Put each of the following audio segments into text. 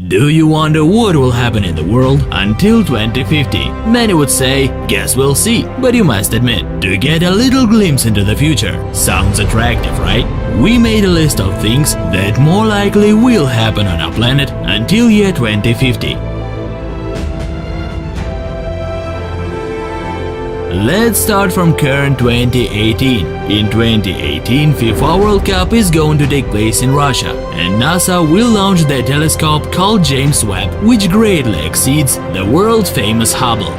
Do you wonder what will happen in the world until 2050? Many would say, guess we'll see. But you must admit, to get a little glimpse into the future sounds attractive, right? We made a list of things that more likely will happen on our planet until year 2050. Let's start from current 2018. In 2018, FIFA World Cup is going to take place in Russia, and NASA will launch their telescope called James Webb, which greatly exceeds the world-famous Hubble.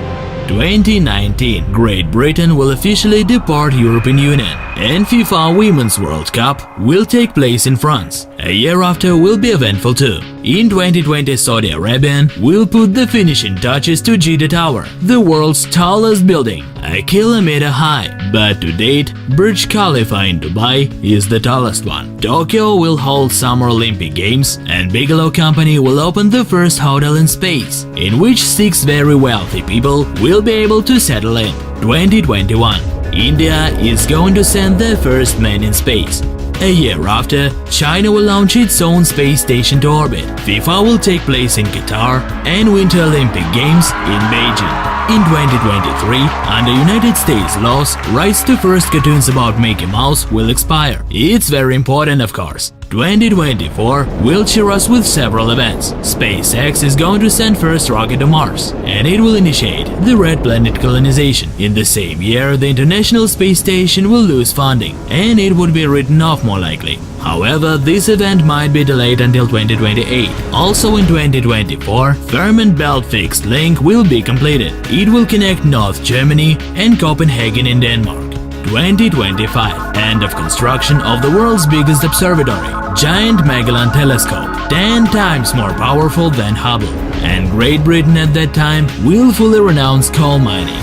2019, Great Britain will officially depart European Union, and FIFA Women's World Cup will take place in France. A year after will be eventful too. In 2020, Saudi Arabia will put the finishing touches to Jeddah Tower, the world's tallest building, a kilometer high, but to date, Burj Khalifa in Dubai is the tallest one. Tokyo will hold Summer Olympic Games, and Bigelow Company will open the first hotel in space, in which 6 very wealthy people will be able to settle in. 2021, India is going to send their first man in space. A year after, China will launch its own space station to orbit. FIFA will take place in Qatar and Winter Olympic Games in Beijing. In 2023, under United States laws, rights to first cartoons about Mickey Mouse will expire. It's very important, of course. 2024 will cheer us with several events. SpaceX is going to send first rocket to Mars, and it will initiate the Red Planet colonization. In the same year, the International Space Station will lose funding, and it would be written off more likely. However, this event might be delayed until 2028. Also in 2024, Fehmarn Belt Fixed Link will be completed. It will connect North Germany and Copenhagen in Denmark. 2025, end of construction of the world's biggest observatory, Giant Magellan Telescope, 10 times more powerful than Hubble, and Great Britain at that time will fully renounce coal mining.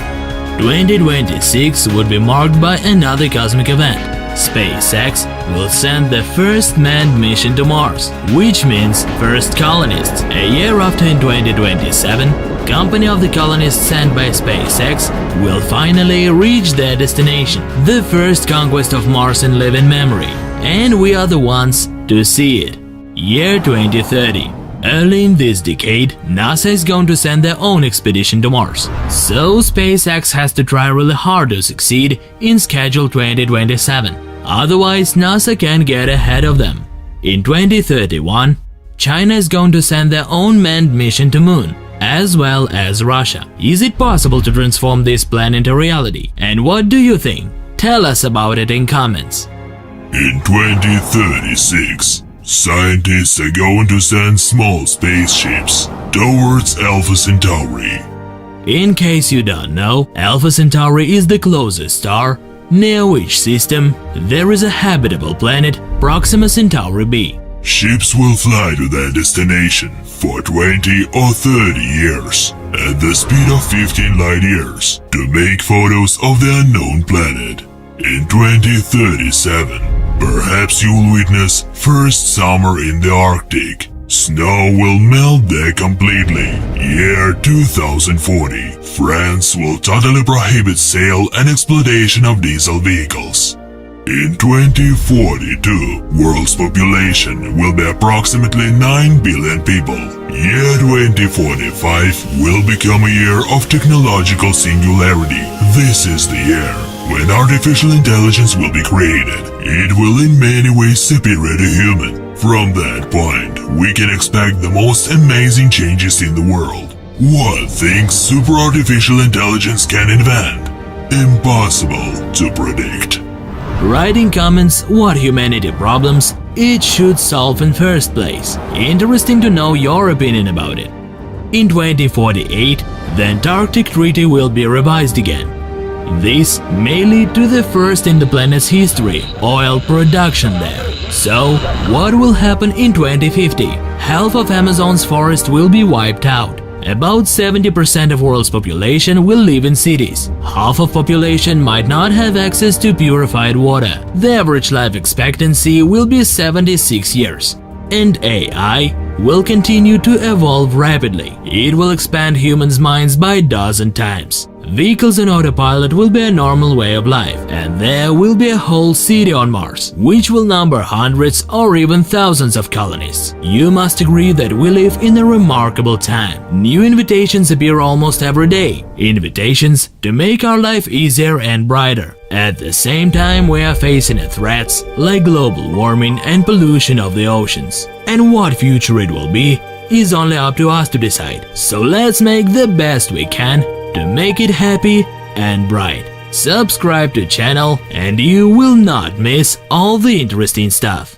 2026 would be marked by another cosmic event. SpaceX will send the first manned mission to Mars, which means first colonists. A year after, in 2027, company of the colonists sent by SpaceX will finally reach their destination, the first conquest of Mars in living memory, and we are the ones to see it. Year 2030. Early in this decade, NASA is going to send their own expedition to Mars, so SpaceX has to try really hard to succeed in schedule 2027. Otherwise, NASA can get ahead of them. In 2031, China is going to send their own manned mission to Moon, as well as Russia. Is it possible to transform this plan into reality? And what do you think? Tell us about it in comments. In 2036, scientists are going to send small spaceships towards Alpha Centauri. In case you don't know, Alpha Centauri is the closest star, near which system there is a habitable planet, Proxima Centauri b. Ships will fly to their destination for 20 or 30 years at the speed of 15 light years to make photos of the unknown planet. In 2037, perhaps you will witness first summer in the Arctic. Snow will melt there completely. Year 2040, France will totally prohibit sale and exploitation of diesel vehicles. In 2042, world's population will be approximately 9 billion people. Year 2045 will become a year of technological singularity. This is the year when artificial intelligence will be created. It will in many ways superior to human. From that point, we can expect the most amazing changes in the world. What things super artificial intelligence can invent? Impossible to predict. Write in comments what humanity problems it should solve in first place. Interesting to know your opinion about it. In 2048, the Antarctic Treaty will be revised again. This may lead to the first in the planet's history oil production there. So, what will happen in 2050? Half of Amazon's forest will be wiped out. About 70% of world's population will live in cities. Half of population might not have access to purified water. The average life expectancy will be 76 years. And AI will continue to evolve rapidly. It will expand humans' minds by a dozen times. Vehicles on autopilot will be a normal way of life, and there will be a whole city on Mars, which will number hundreds or even thousands of colonies. You must agree that we live in a remarkable time. New invitations appear almost every day. Invitations to make our life easier and brighter. At the same time, we are facing threats like global warming and pollution of the oceans. And what future it will be is only up to us to decide. So let's make the best we can to make it happy and bright. Subscribe to channel and you will not miss all the interesting stuff.